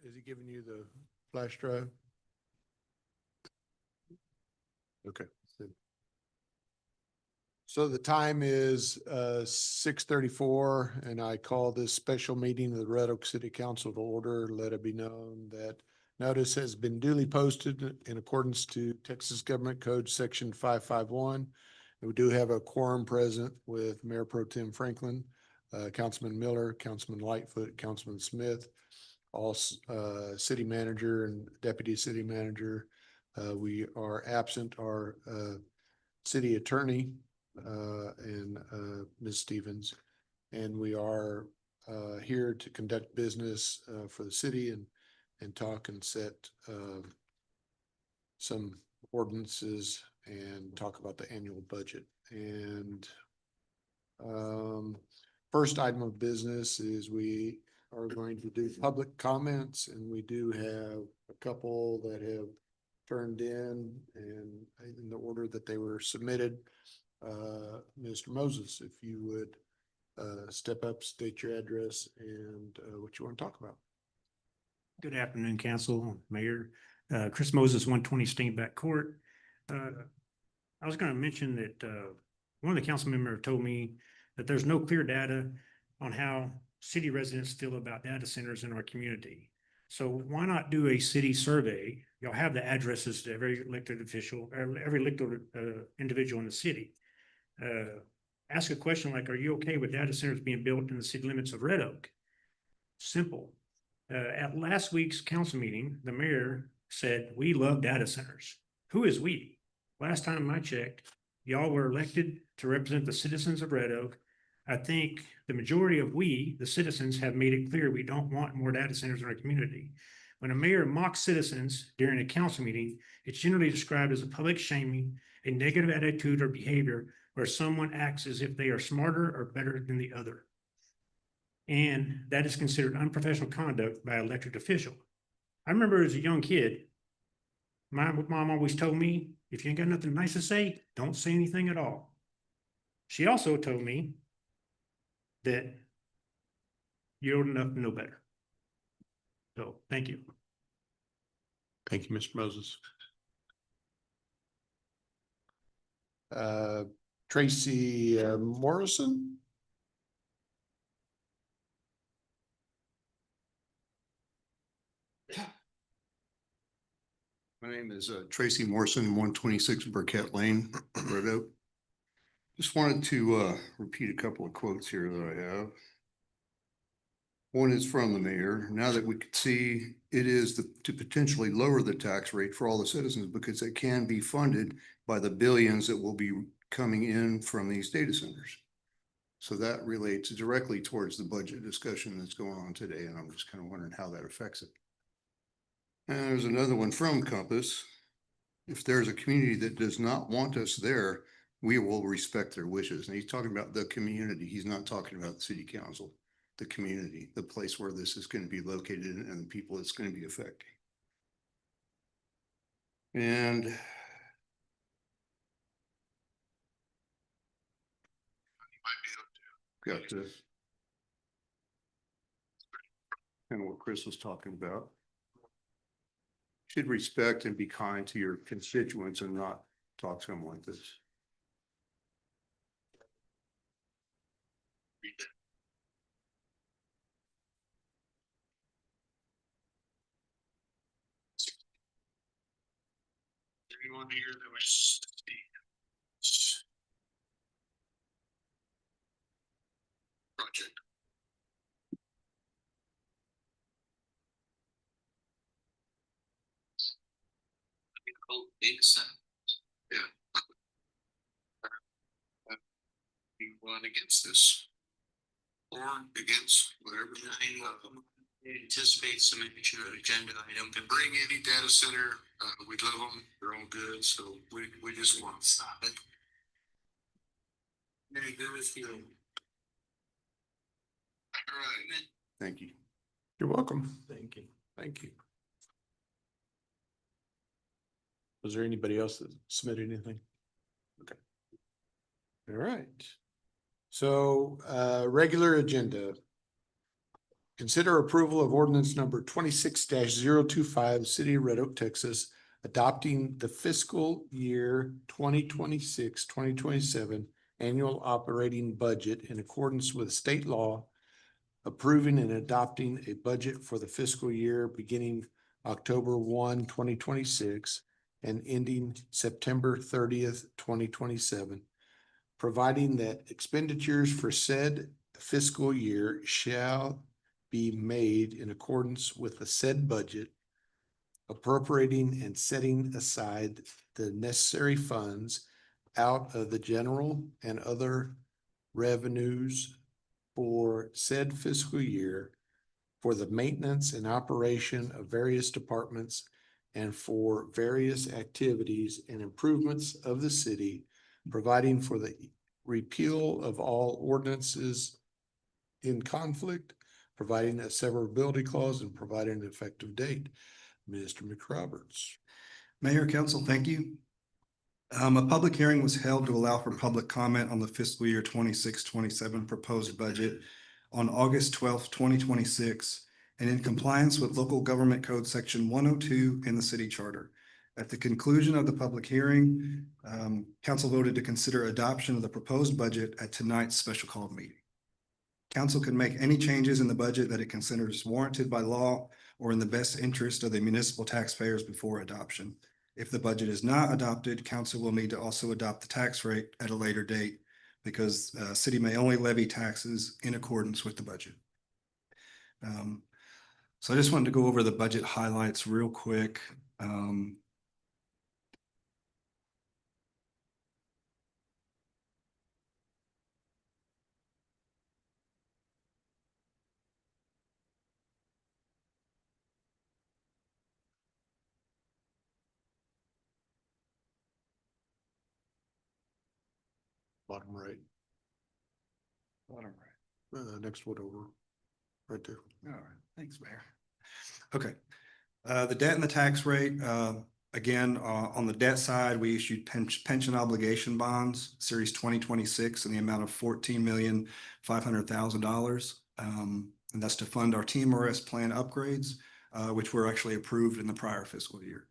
Is he giving you the flash drive? Okay. So the time is 6:34, and I call this special meeting of the Red Oak City Council to order. Let it be known that notice has been duly posted in accordance to Texas Government Code Section 551. We do have a quorum present with Mayor Pro Tem Franklin, Councilman Miller, Councilman Lightfoot, Councilman Smith, all city manager and deputy city manager. We are absent our city attorney and Ms. Stevens, and we are here to conduct business for the city and talk and set some ordinances and talk about the annual budget. And first item of business is we are going to do public comments, and we do have a couple that have turned in and in the order that they were submitted. Mr. Moses, if you would step up, state your address and what you want to talk about. Good afternoon, Council, Mayor. Chris Moses, 120 Steenbeck Court. I was going to mention that one of the council members told me that there's no clear data on how city residents feel about data centers in our community. So why not do a city survey? You'll have the addresses to every elected official, every elected individual in the city. Ask a question like, are you okay with data centers being built in the city limits of Red Oak? Simple. At last week's council meeting, the mayor said, we love data centers. Who is we? Last time I checked, y'all were elected to represent the citizens of Red Oak. I think the majority of we, the citizens, have made it clear we don't want more data centers in our community. When a mayor mocks citizens during a council meeting, it's generally described as a public shaming, a negative attitude or behavior where someone acts as if they are smarter or better than the other. And that is considered unprofessional conduct by an elected official. I remember as a young kid, my mom always told me, if you ain't got nothing nice to say, don't say anything at all. She also told me that you're old enough to know better. So thank you. Thank you, Mr. Moses. Tracy Morrison. My name is Tracy Morrison, 126 Burkett Lane, Red Oak. Just wanted to repeat a couple of quotes here that I have. One is from the mayor. Now that we could see it is to potentially lower the tax rate for all the citizens because it can be funded by the billions that will be coming in from these data centers. So that relates directly towards the budget discussion that's going on today. And I'm just kind of wondering how that affects it. And there's another one from Compass. If there's a community that does not want us there, we will respect their wishes. And he's talking about the community. He's not talking about the city council, the community, the place where this is going to be located and the people it's going to be affecting. And got this. And what Chris was talking about. Should respect and be kind to your constituents and not talk to them like this. Anyone here that was project? Data center. Yeah. You want against this? Or against whatever. Anticipate some future agenda item to bring any data center. We love them. They're all good. So we just want to stop it. Very good with you. All right. Thank you. You're welcome. Thank you. Thank you. Was there anybody else that submitted anything? Okay. All right. So regular agenda. Consider approval of ordinance number 26-025, City of Red Oak, Texas, adopting the fiscal year 2026-2027 annual operating budget in accordance with state law, approving and adopting a budget for the fiscal year beginning October 1, 2026, and ending September 30th, 2027, providing that expenditures for said fiscal year shall be made in accordance with the said budget, appropriating and setting aside the necessary funds out of the general and other revenues for said fiscal year for the maintenance and operation of various departments and for various activities and improvements of the city, providing for the repeal of all ordinances in conflict, providing a severability clause, and providing an effective date. Mr. McRoberts. Mayor, Council, thank you. A public hearing was held to allow for public comment on the fiscal year 26-27 proposed budget on August 12th, 2026, and in compliance with Local Government Code Section 102 in the city charter. At the conclusion of the public hearing, council voted to consider adoption of the proposed budget at tonight's special call meeting. Council can make any changes in the budget that it considers warranted by law or in the best interest of the municipal taxpayers before adoption. If the budget is not adopted, council will need to also adopt the tax rate at a later date because city may only levy taxes in accordance with the budget. So I just wanted to go over the budget highlights real quick. Bottom right, Bottom right. next one over, right there. All right, thanks, Mayor. Okay, the debt and the tax rate, again, on the debt side, we issued pension obligation bonds, series 2026, in the amount of $14,500,000. And that's to fund our TMRS plan upgrades, which were actually approved in the prior fiscal year.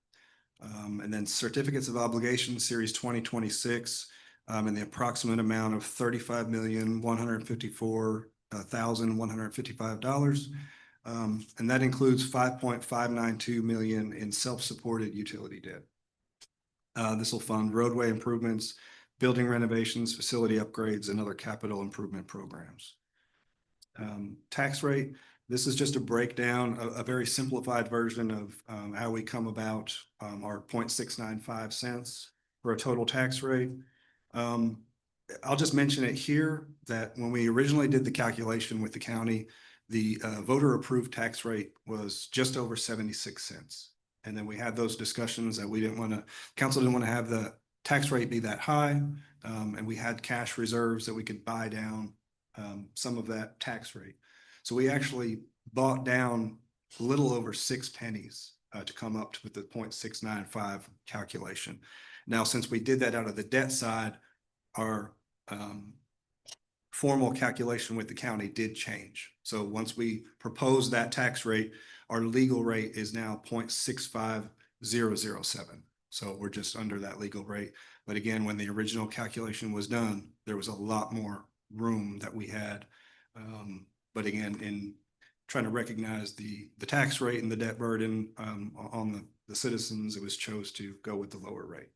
And then certificates of obligation, series 2026, in the approximate amount of $35,154,155. And that includes $5.592 million in self-supported utility debt. This will fund roadway improvements, building renovations, facility upgrades, and other capital improvement programs. Tax rate, this is just a breakdown, a very simplified version of how we come about our 0.695 cents for a total tax rate. I'll just mention it here that when we originally did the calculation with the county, the voter approved tax rate was just over 76 cents. And then we had those discussions that we didn't want to, council didn't want to have the tax rate be that high. And we had cash reserves that we could buy down some of that tax rate. So we actually bought down a little over 6 pennies to come up with the 0.695 calculation. Now, since we did that out of the debt side, our formal calculation with the county did change. So once we proposed that tax rate, our legal rate is now 0.65007. So we're just under that legal rate. But again, when the original calculation was done, there was a lot more room that we had. But again, in trying to recognize the tax rate and the debt burden on the citizens, it was chose to go with the lower rate.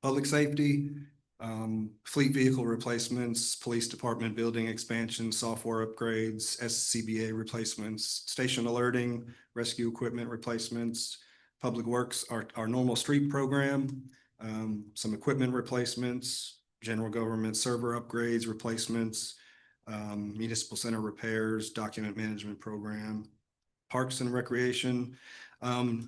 Public safety, fleet vehicle replacements, police department building expansion, software upgrades, SCBA replacements, station alerting, rescue equipment replacements, public works, our normal street program, some equipment replacements, general government server upgrades, replacements, municipal center repairs, document management program, parks and recreation,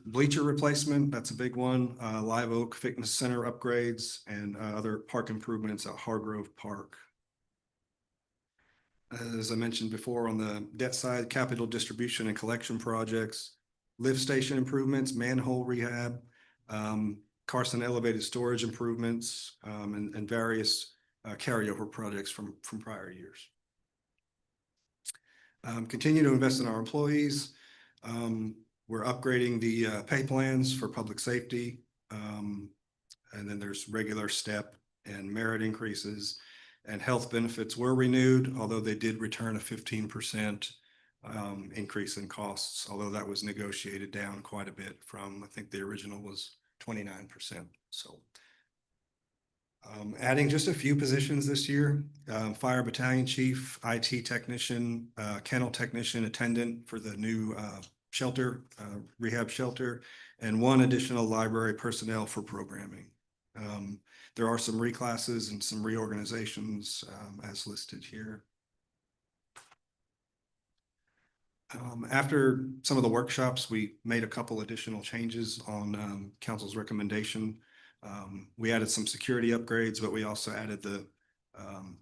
bleacher replacement, that's a big one, Live Oak Fitness Center upgrades, and other park improvements at Hargrove Park. As I mentioned before, on the debt side, capital distribution and collection projects, lift station improvements, manhole rehab, Carson elevated storage improvements, and various carryover projects from prior years. Continue to invest in our employees. We're upgrading the pay plans for public safety. And then there's regular step and merit increases, and health benefits were renewed, although they did return a 15% increase in costs, although that was negotiated down quite a bit from, I think the original was 29%. So adding just a few positions this year, fire battalion chief, IT technician, kennel technician, attendant for the new shelter, rehab shelter, and one additional library personnel for programming. There are some reclasses and some reorganizations as listed here. After some of the workshops, we made a couple additional changes on council's recommendation. We added some security upgrades, but we also added the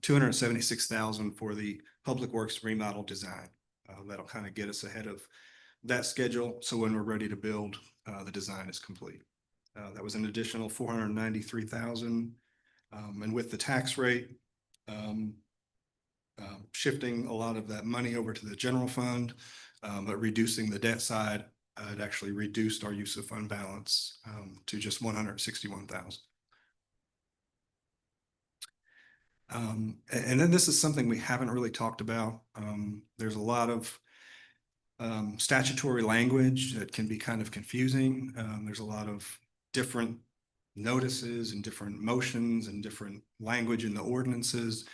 $276,000 for the public works remodel design. That'll kind of get us ahead of that schedule. So when we're ready to build, the design is complete. That was an additional $493,000. And with the tax rate, shifting a lot of that money over to the general fund, but reducing the debt side, it actually reduced our use of fund balance to just $161,000. And then this is something we haven't really talked about. There's a lot of statutory language that can be kind of confusing. There's a lot of different notices and different motions and different language in the ordinances.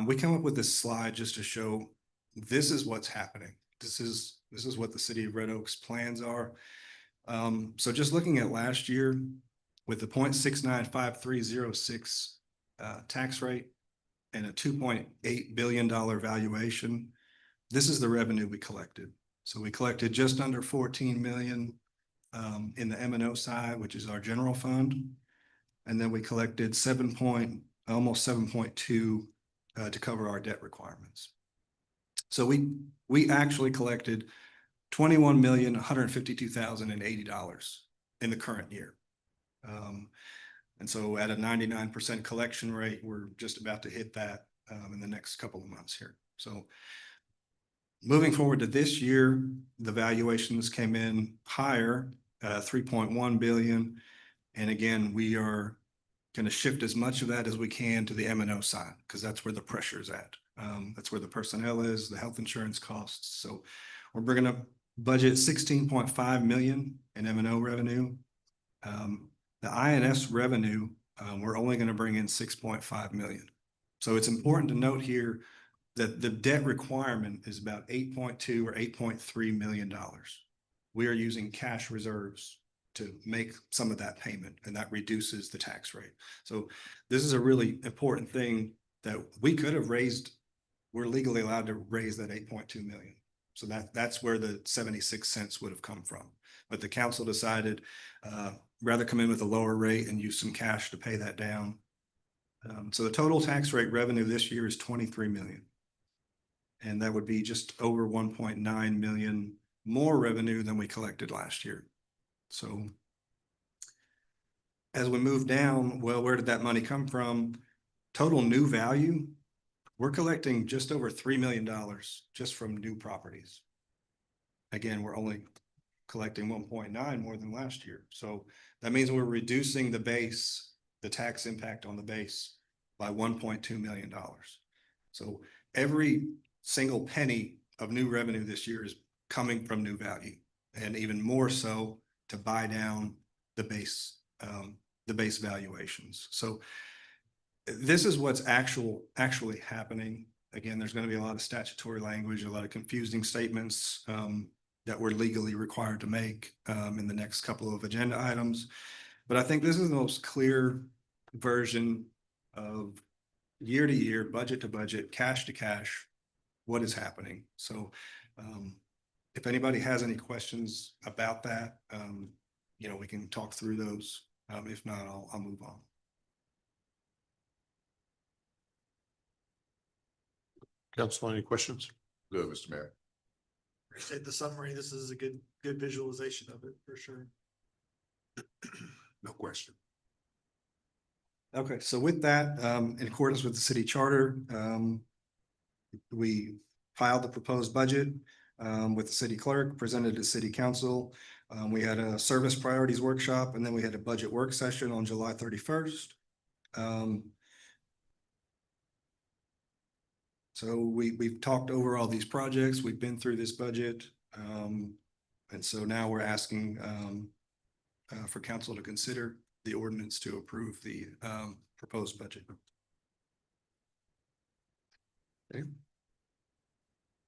We come up with this slide just to show this is what's happening. This is what the city of Red Oak's plans are. So just looking at last year with the 0.695306 tax rate and a $2.8 billion valuation, this is the revenue we collected. So we collected just under 14 million in the M&O side, which is our general fund. And then we collected almost 7.2 to cover our debt requirements. So we actually collected $21,152,080 in the current year. And so at a 99% collection rate, we're just about to hit that in the next couple of months here. So moving forward to this year, the valuations came in higher, 3.1 billion. And again, we are going to shift as much of that as we can to the M&O side, because that's where the pressure is at. That's where the personnel is, the health insurance costs. So we're bringing up budget 16.5 million in M&O revenue. The INS revenue, we're only going to bring in 6.5 million. So it's important to note here that the debt requirement is about 8.2 or $8.3 million. We are using cash reserves to make some of that payment, and that reduces the tax rate. So this is a really important thing that we could have raised. We're legally allowed to raise that 8.2 million. So that's where the 76 cents would have come from. But the council decided rather come in with a lower rate and use some cash to pay that down. So the total tax rate revenue this year is 23 million. And that would be just over 1.9 million more revenue than we collected last year. So as we move down, well, where did that money come from? Total new value, we're collecting just over $3 million just from new properties. Again, we're only collecting 1.9 more than last year. So that means we're reducing the base, the tax impact on the base by $1.2 million. So every single penny of new revenue this year is coming from new value, and even more so to buy down the base valuations. So this is what's actually happening. Again, there's going to be a lot of statutory language, a lot of confusing statements that we're legally required to make in the next couple of agenda items. But I think this is the most clear version of year to year, budget to budget, cash to cash, what is happening. So if anybody has any questions about that, we can talk through those. If not, I'll move on. Council, any questions? Good, Mr. Mayor. Appreciate the summary. This is a good visualization of it for sure. No question. Okay, so with that, in accordance with the city charter, we filed the proposed budget with the city clerk, presented to city council. We had a service priorities workshop, and then we had a budget work session on July 31st. So we've talked over all these projects. We've been through this budget. And so now we're asking for council to consider the ordinance to approve the proposed budget. Okay.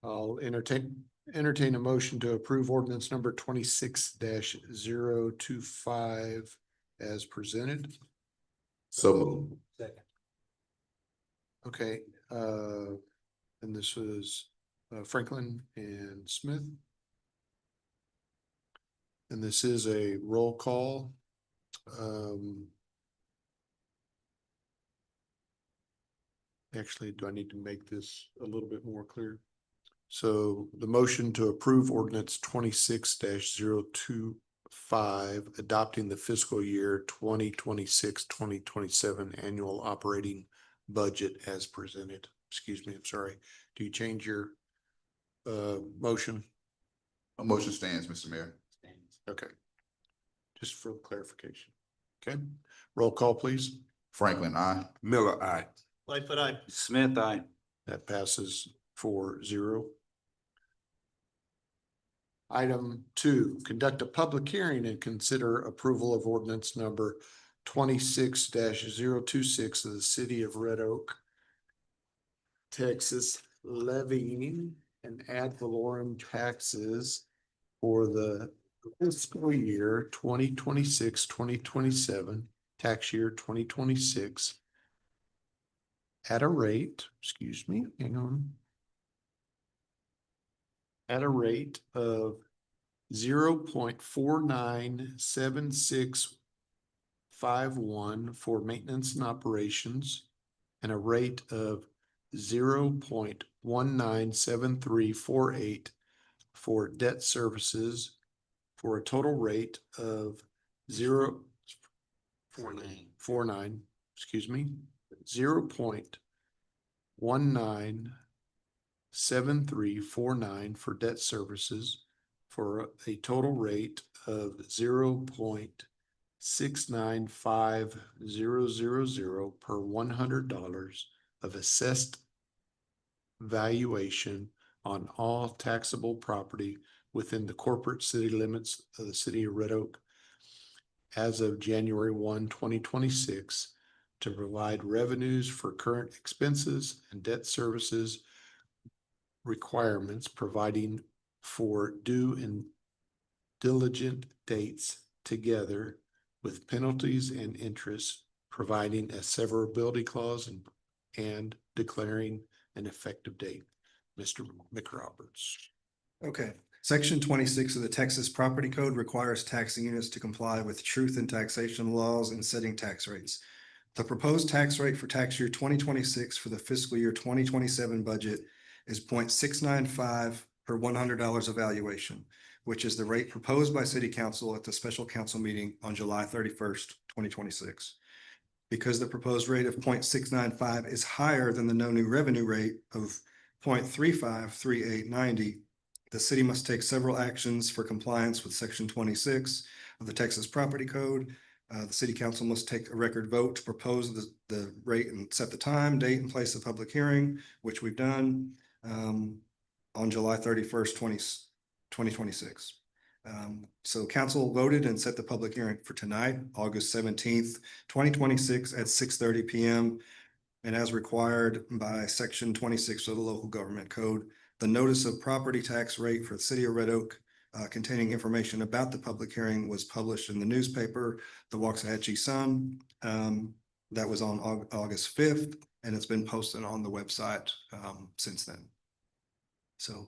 I'll entertain a motion to approve ordinance number 26-025 as presented. So moved. Okay, and this was Franklin and Smith. And this is a roll call. Actually, do I need to make this a little bit more clear? So the motion to approve ordinance 26-025, adopting the fiscal year 2026-2027 annual operating budget as presented. Excuse me, I'm sorry. Do you change your motion? A motion stands, Mr. Mayor. Okay. Just for clarification. Okay, roll call, please. Franklin, I. Miller, I. Lightfoot, aye. Smith, aye. That passes 4-0. Item 2, conduct a public hearing and consider approval of ordinance number 26-026 of the city of Red Oak, Texas, levying and ad valorem taxes for the fiscal year 2026-2027, tax year 2026, at a rate, excuse me, hang on. At a rate of 0.497651 for maintenance and operations, and a rate of 0.197348 for debt services, for a total rate of 0.49, excuse me, 0.197349 for debt services, for a total rate of 0.695000 per $100 of assessed valuation on all taxable property within the corporate city limits of the city of Red Oak as of January 1, 2026, to provide revenues for current expenses and debt services requirements, providing for due and diligent dates together with penalties and interest, providing a severability clause and declaring an effective date. Mr. McRoberts. Okay, section 26 of the Texas Property Code requires taxing units to comply with truth in taxation laws and setting tax rates. The proposed tax rate for tax year 2026 for the fiscal year 2027 budget is 0.695 per $100 of valuation, which is the rate proposed by City Council at the special council meeting on July 31st, 2026. Because the proposed rate of 0.695 is higher than the no new revenue rate of 0.353890, the city must take several actions for compliance with section 26 of the Texas Property Code. The city council must take a record vote to propose the rate and set the time, date, and place of public hearing, which we've done on July 31st, 2026. So council voted and set the public hearing for tonight, August 17th, 2026 at 6:30 p.m. And as required by section 26 of the local government code, the notice of property tax rate for the city of Red Oak containing information about the public hearing was published in the newspaper, the Waxahachie Sun. That was on August 5th, and it's been posted on the website since then. So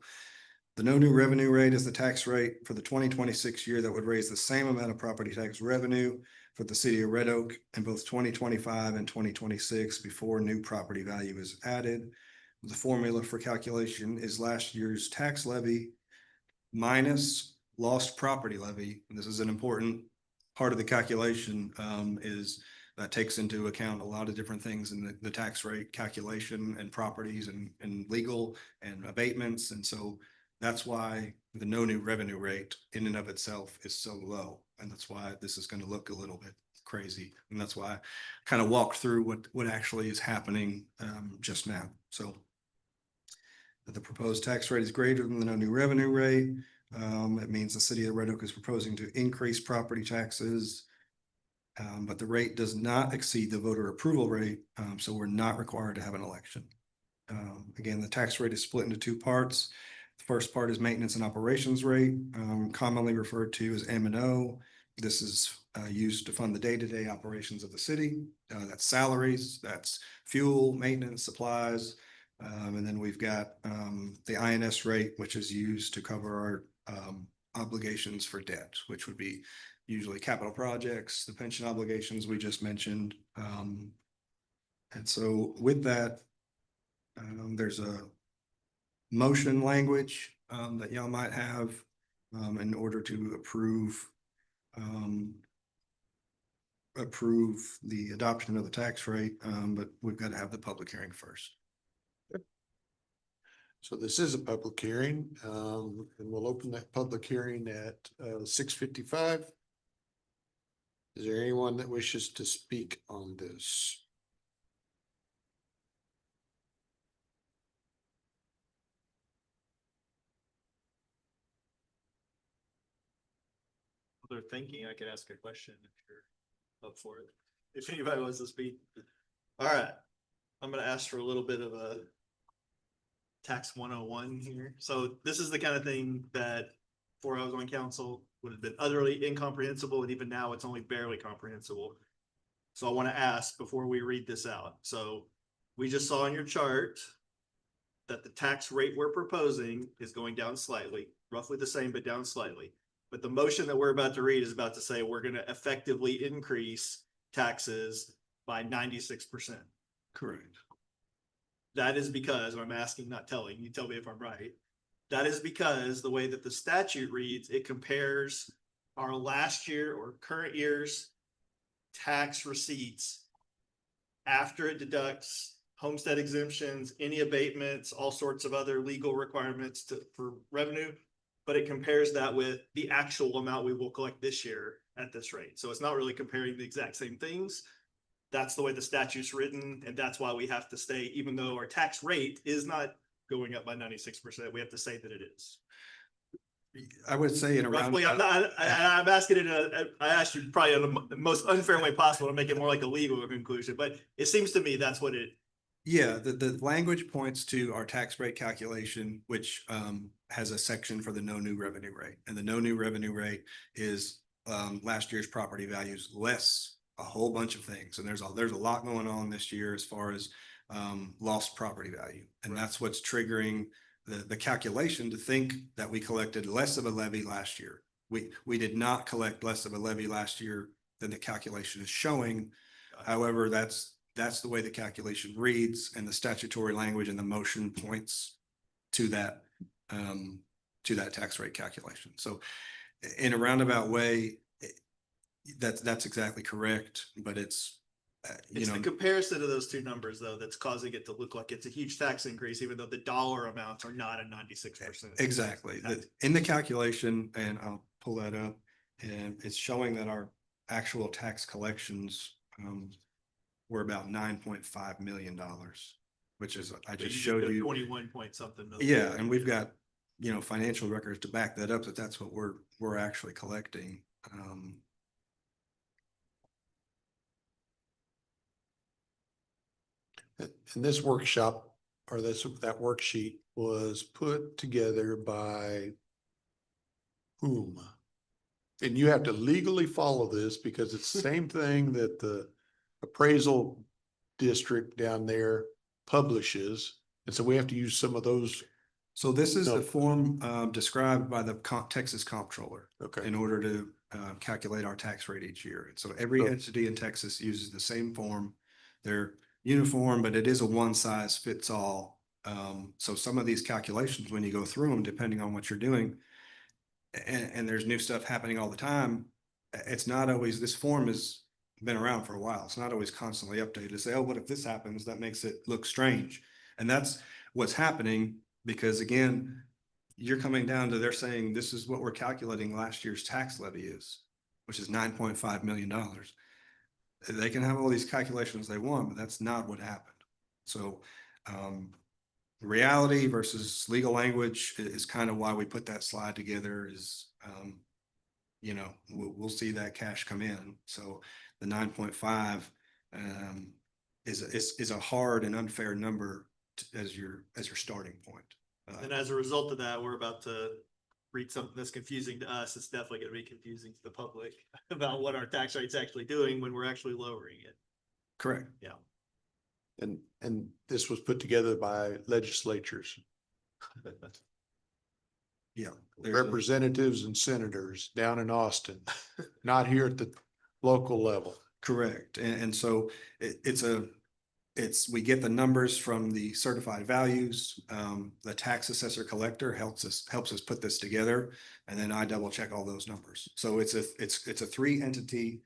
the no new revenue rate is the tax rate for the 2026 year that would raise the same amount of property tax revenue for the city of Red Oak in both 2025 and 2026 before new property value is added. The formula for calculation is last year's tax levy minus lost property levy. And this is an important part of the calculation, is that takes into account a lot of different things in the tax rate calculation and properties and legal and abatements. And so that's why the no new revenue rate in and of itself is so low. And that's why this is going to look a little bit crazy. And that's why I kind of walked through what actually is happening just now. So the proposed tax rate is greater than the no new revenue rate. It means the city of Red Oak is proposing to increase property taxes. But the rate does not exceed the voter approval rate, so we're not required to have an election. Again, the tax rate is split into two parts. The first part is maintenance and operations rate, commonly referred to as M&O. This is used to fund the day-to-day operations of the city. That's salaries, that's fuel, maintenance, supplies. And then we've got the INS rate, which is used to cover our obligations for debt, which would be usually capital projects, the pension obligations we just mentioned. And so with that, there's a motion language that y'all might have in order to approve the adoption of the tax rate, but we've got to have the public hearing first. So this is a public hearing, and we'll open that public hearing at 6:55. Is there anyone that wishes to speak on this? They're thinking, I could ask a question if you're up for it. If anybody wants to speak. All right, I'm gonna ask for a little bit of a tax 101 here. So this is the kind of thing that before I was on council would have been utterly incomprehensible, and even now it's only barely comprehensible. So I want to ask before we read this out. So we just saw on your chart that the tax rate we're proposing is going down slightly, roughly the same, but down slightly. But the motion that we're about to read is about to say we're going to effectively increase taxes by 96%. Correct. That is because, and I'm asking, not telling, you tell me if I'm right. That is because the way that the statute reads, it compares our last year or current year's tax receipts after it deducts homestead exemptions, any abatements, all sorts of other legal requirements for revenue. But it compares that with the actual amount we will collect this year at this rate. So it's not really comparing the exact same things. That's the way the statute's written, and that's why we have to stay, even though our tax rate is not going up by 96%, we have to say that it is. I would say in a Roughly, I'm asking it, I asked you probably in the most unfair way possible to make it more like a legal conclusion, but it seems to me that's what it. Yeah, the language points to our tax rate calculation, which has a section for the no new revenue rate. And the no new revenue rate is last year's property values less a whole bunch of things. And there's a lot going on this year as far as lost property value. And that's what's triggering the calculation to think that we collected less of a levy last year. We did not collect less of a levy last year than the calculation is showing. However, that's the way the calculation reads, and the statutory language and the motion points to that tax rate calculation. So in a roundabout way, that's exactly correct, but it's The comparison of those two numbers though, that's causing it to look like it's a huge tax increase, even though the dollar amounts are not at 96%. Exactly. In the calculation, and I'll pull that up, and it's showing that our actual tax collections were about $9.5 million, which is, I just showed you 21 point something million. Yeah, and we've got, financial records to back that up, that that's what we're actually collecting. And this workshop, or that worksheet was put together by whom? And you have to legally follow this because it's the same thing that the appraisal district down there publishes. And so we have to use some of those. So this is No. the form described by the Texas comptroller Okay. in order to calculate our tax rate each year. And so every Oh. entity in Texas uses the same form. They're uniform, but it is a one size fits all. So some of these calculations, when you go through them, depending on what you're doing, and there's new stuff happening all the time, it's not always, this form is been around for a while. It's not always constantly updated to say, oh, what if this happens? That makes it look strange. And that's what's happening because again, you're coming down to they're saying this is what we're calculating last year's tax levy is, which is $9.5 million. They can have all these calculations they want, but that's not what happened. So reality versus legal language is kind of why we put that slide together is, you know, we'll see that cash come in. So the 9.5 is a hard and unfair number as your starting point. And as a result of that, we're about to read something that's confusing to us. It's definitely gonna be confusing to the public about what our tax rate's actually doing when we're actually lowering it. Correct. Yeah. And this was put together by legislatures, Yeah. There's a- representatives and senators down in Austin, not here at the local level. Correct. And so we get the numbers from the certified values. The tax assessor collector helps us put this together. And then I double check all those numbers. So it's a 3-entity,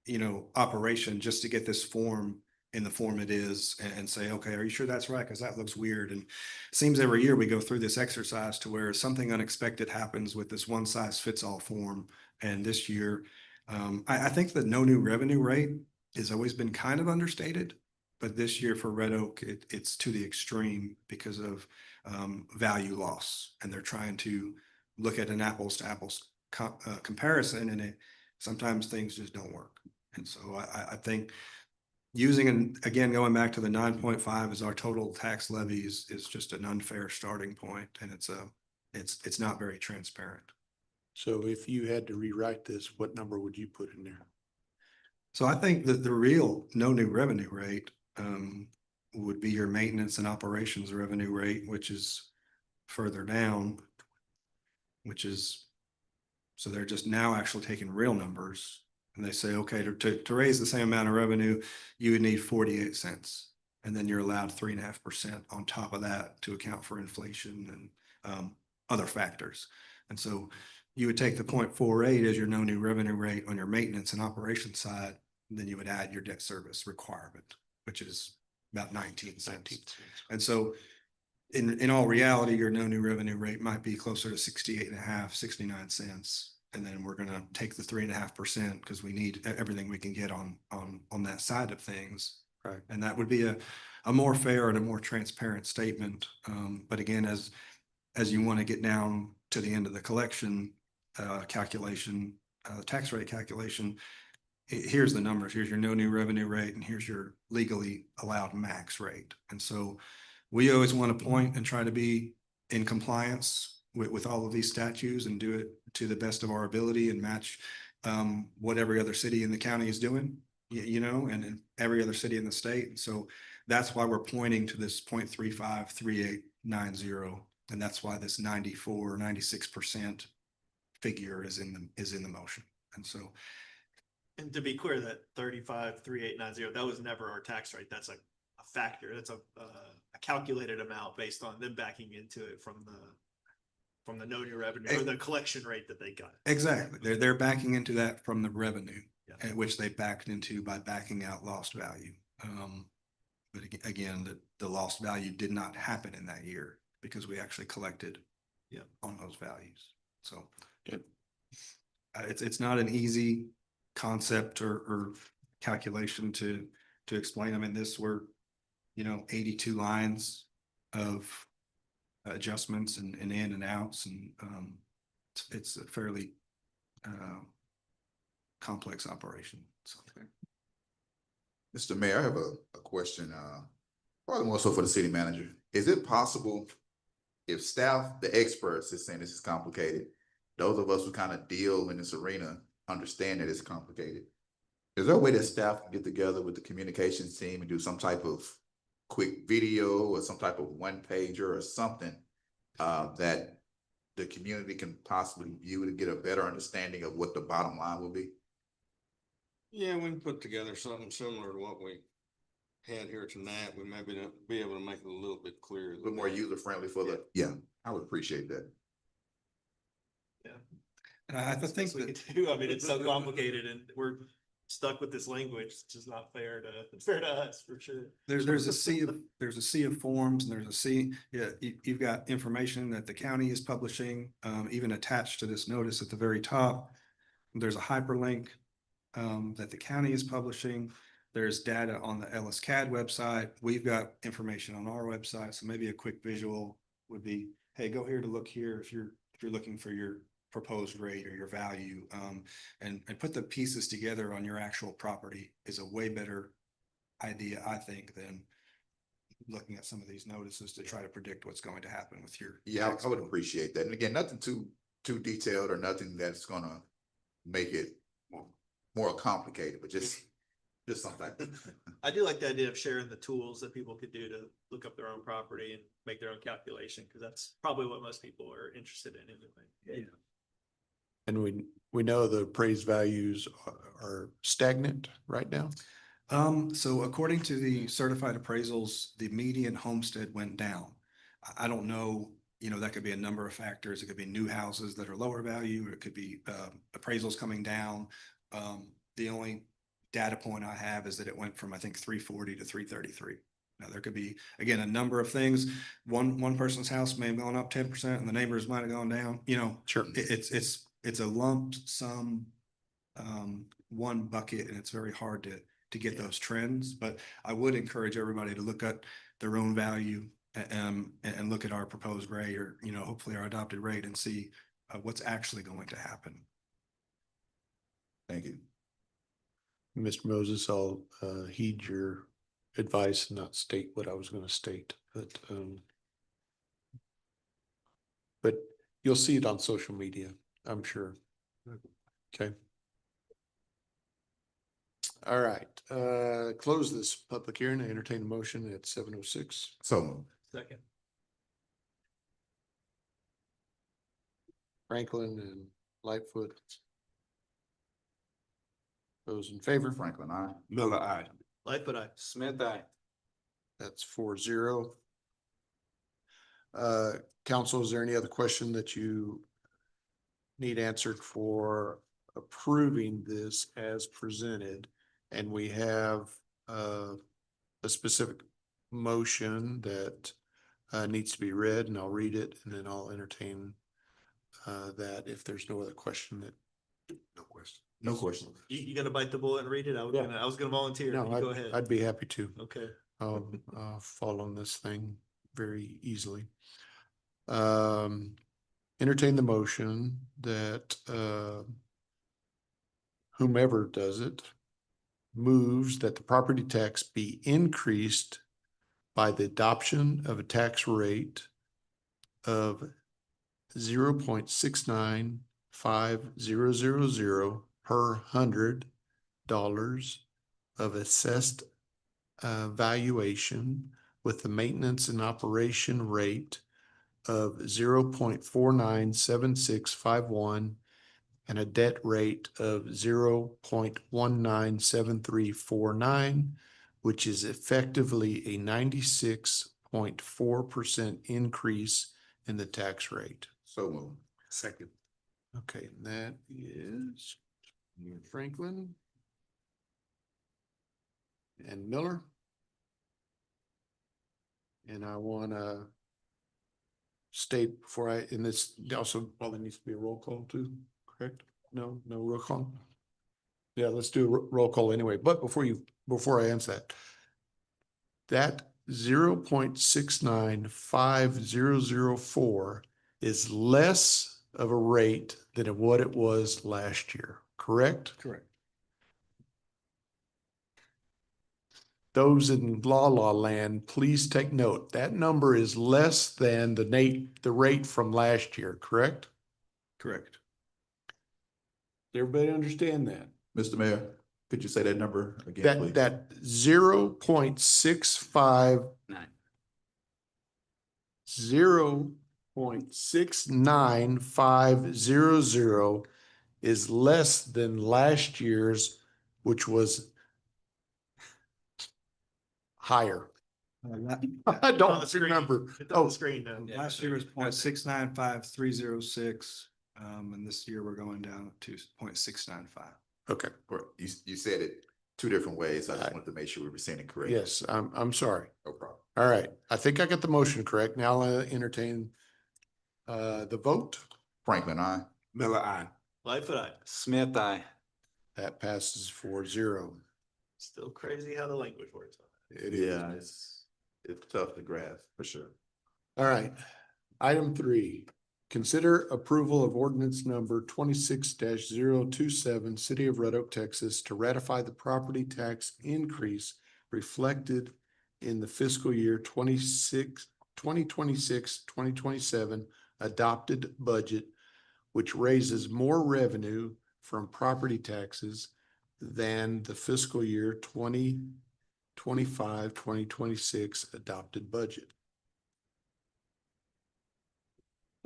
you know, operation just to get this form in the form it is and say, okay, are you sure that's right? Cause that looks weird. And it seems every year we go through this exercise to where something unexpected happens with this one size fits all form. And this year, I think the no new revenue rate has always been kind of understated, but this year for Red Oak, it's to the extreme because of value loss. And they're trying to look at an apples to apples comparison, and sometimes things just don't work. And so I think again, going back to the 9.5 as our total tax levies is just an unfair starting point, and it's not very transparent. So if you had to rewrite this, what number would you put in there? So I think that the real no new revenue rate would be your maintenance and operations revenue rate, which is further down, so they're just now actually taking real numbers and they say, okay, to raise the same amount of revenue, you would need 48 cents. And then you're allowed 3.5% on top of that to account for inflation and other factors. And so you would take the 0.48 as your no new revenue rate on your maintenance and operations side, and then you would add your debt service requirement, which is about 19 cents. And so in all reality, your no new revenue rate might be closer to 68.5, 69 cents. And then we're going to take the 3.5% because we need everything we can get on that side of things. Right. And that would be a more fair and a more transparent statement. But again, as you want to get down to the end of the collection calculation, tax rate calculation, here's the numbers. Here's your no new revenue rate, and here's your legally allowed max rate. And so we always want to point and try to be in compliance with all of these statutes and do it to the best of our ability and match what every other city in the county is doing, you know, and every other city in the state. And so that's why we're pointing to this 0.353890. And that's why this 96% figure is in the motion. And so, And to be clear, that 35,3890, that was never our tax rate. That's a factor. That's a calculated amount based on them backing into it from the no new revenue or the collection rate that they got. exactly. They're backing into that from the revenue, Yeah. which they backed into by backing out lost value. But again, the lost value did not happen in that year because we actually collected on those values. So it's not an easy concept or calculation to explain. I mean, we're 82 lines of adjustments and in and outs, and it's a fairly complex operation. So. Mr. Mayor, I have a question, probably more so for the city manager. Is it possible if staff, the experts is saying this is complicated, those of us who kind of deal in this arena understand that it's complicated? Is there a way that staff can get together with the communications team and do some type of quick video or some type of one pager or something that the community can possibly view to get a better understanding of what the bottom line will be? Yeah, we can put together something similar to what we had here tonight. We may be able to make it a little bit clearer. A little more user friendly for the, I would appreciate that. And I That's think what we that, can do. I mean, it's so complicated and we're stuck with this language. It's just not fair to us for sure. there's a sea of forms and there's a sea, yeah, you've got information that the county is publishing, even attached to this notice at the very top. There's a hyperlink, that the county is publishing. There's data on the Ellis CAD website. We've got information on our website. So maybe a quick visual would be, hey, go here to look here if you're looking for your proposed rate or your value. And put the pieces together on your actual property is a way better idea, I think, than looking at some of these notices to try to predict what's going to happen with your. Yeah, tax I would bill. appreciate that. And again, nothing too detailed or nothing that's gonna make it more complicated, but just something. I do like the idea of sharing the tools that people could do to look up their own property and make their own calculation, because that's probably what most people are interested in anyway. And we know the appraised values are stagnant right now. So according to the certified appraisals, the median homestead went down. I don't know, that could be a number of factors. It could be new houses that are lower value, or it could be appraisals coming down. The only data point I have is that it went from, I think, 340 to 333. Now, there could be, again, a number of things. One person's house may have gone up 10% and the neighbors might have gone down, Sure. it's a lump sum, one bucket, and it's very hard to get those trends. But I would encourage everybody to look at their own value, and look at our proposed rate, or, hopefully our adopted rate, and see what's actually going to happen. Thank you. Mr. Moses, I'll heed your advice and not state what I was going to state, but you'll see it on social media, I'm sure. Okay. All right, close this public hearing. I entertain a motion at 7:06. So Second. Franklin and Lightfoot. Those in favor? Franklin, I. Miller, aye. Lightfoot, I. Smith, aye. That's 4-0. Council, is there any other question that you need answered for approving this as presented? And we have a specific motion that needs to be read, and I'll read it, and then I'll entertain that if there's no other question. No question. No question. You gonna bite the bullet and read it? I was gonna volunteer. No, You go ahead. I'd be happy to. Okay. Fall on this thing very easily. Entertain the motion that whomever does it moves that the property tax be increased by the adoption of a tax rate of 0.695000 per $100 of assessed valuation, with the maintenance and operation rate of 0.497651 and a debt rate of 0.197349, which is effectively a 96.4% increase in the tax rate. So moved. Second. Okay, that is Franklin and Miller. And I want to state before in this also probably needs to be a roll call too, correct? No roll call. Yeah, let's do a roll call anyway. But before I answer that 0.695004 is less of a rate than what it was last year, correct? Correct. Those in la land, please take note. That number is less than the rate from last year, correct? Correct. Everybody understand that? Mr. Mayor, could you say that number again, please? That 0.65 0.69500 is less than last year's, which was higher. I On the don't screen. remember. It's on the screen now. Last year was 0.695306. And this year we're going down to 0.695. Okay, You said it two different ways. I just Right. wanted to make sure we were saying it correctly. yes, I'm sorry. No problem. All right, I think I got the motion correct. Now I'll entertain the vote. Franklin, I. Miller, I. Lightfoot, I. Smith, I. That passes 4-0. Still crazy how the language works. It is. Yeah, it's tough to grasp for sure. All right. Item 3, consider approval of ordinance number 26-027, City of Red Oak, Texas, to ratify the property tax increase reflected in the fiscal year 2026-2027 adopted budget, which raises more revenue from property taxes than the fiscal year 2025-2026 adopted budget.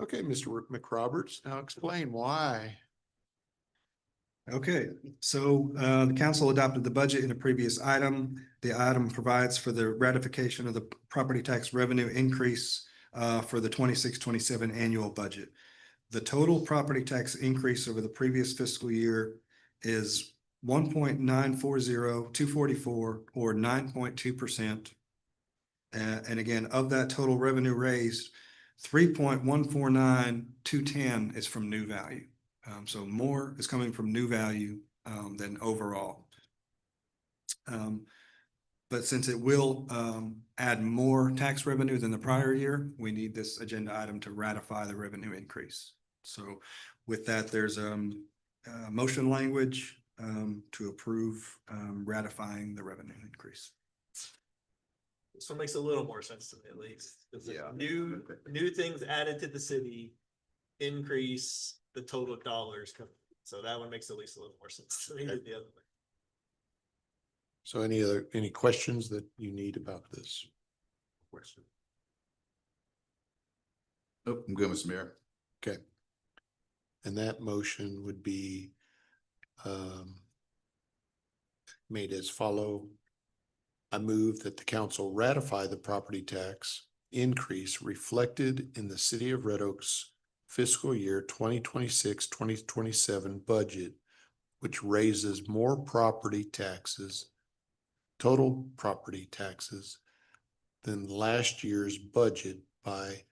Okay, Mr. McRoberts, now explain why. Okay, so the council adopted the budget in a previous item. The item provides for the ratification of the property tax revenue increase for the 26-27 annual budget. The total property tax increase over the previous fiscal year is 1.940244 or 9.2%. And again, of that total revenue raised, 3.149210 is from new value. So more is coming from new value than overall. But since it will add more tax revenue than the prior year, we need this agenda item to ratify the revenue increase. So with that, there's motion language to approve ratifying the revenue increase. This one makes a little more sense to me at least. It's Yeah. New things added to the city increase the total dollars. So that one makes at least a little more sense to me than the other one. So any questions that you need about this? Question. Nope, I'm good, Mr. Mayor. Okay. And that motion would be made as follow. I move that the council ratify the property tax increase reflected in the City of Red Oak's fiscal year 2026-2027 budget, which raises more total property taxes than last year's budget by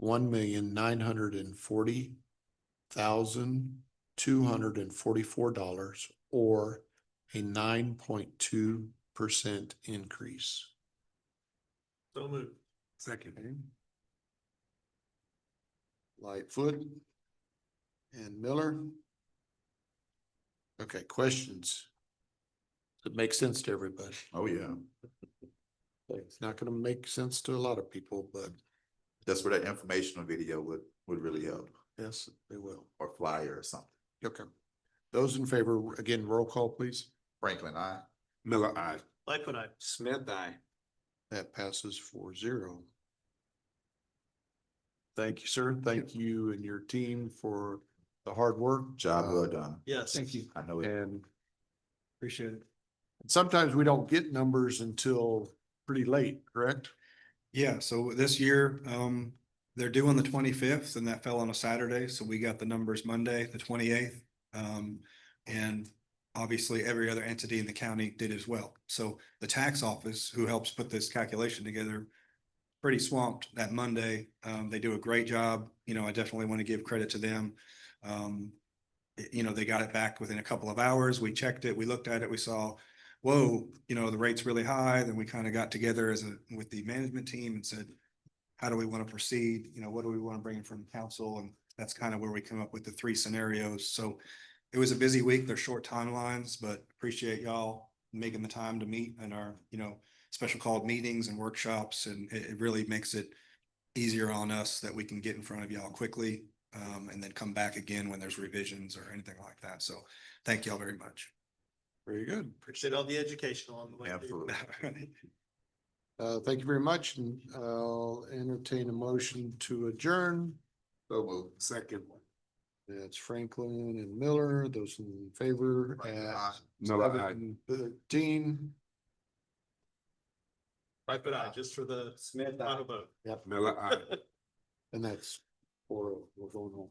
$1,940,244 or a 9.2% increase. So moved. Second. Lightfoot and Miller. Okay, questions? Does it make sense to everybody? Oh, yeah. It's not gonna make sense to a lot of people, but That's where that informational video would really help, yes, they will. or flyer or something. Okay. Those in favor, again, roll call, please. Franklin, I. Miller, I. Lightfoot, I. Smith, I. That passes 4-0. Thank you, sir. Thank you and your team for the hard work. Job well done. Yes. Thank you. I know it. And Appreciate it. sometimes we don't get numbers until pretty late, correct? Yeah, so this year, they're due on the 25th and that fell on a Saturday, so we got the numbers Monday, the 28th. And obviously every other entity in the county did as well. So the tax office, who helps put this calculation together, pretty swamped that Monday. They do a great job. I definitely want to give credit to them. They got it back within a couple of hours. We checked it, we looked at it, we saw, whoa, the rate's really high. Then we kind of got together with the management team and said, how do we want to proceed? What do we want to bring in from council? And that's kind of where we come up with the 3 scenarios. So it was a busy week. They're short timelines, but appreciate y'all making the time to meet in our, special called meetings and workshops. And it really makes it easier on us that we can get in front of y'all quickly and then come back again when there's revisions or anything like that. So thank y'all very much. Very good. Appreciate all the education along the way. Absolutely. Thank you very much. And I'll entertain a motion to adjourn. So move. Second. That's Franklin and Miller. Those in favor at Miller, I. 7:13. Lightfoot, I, just for the Smith, final vote. Miller, I. And that's 4. We're going home.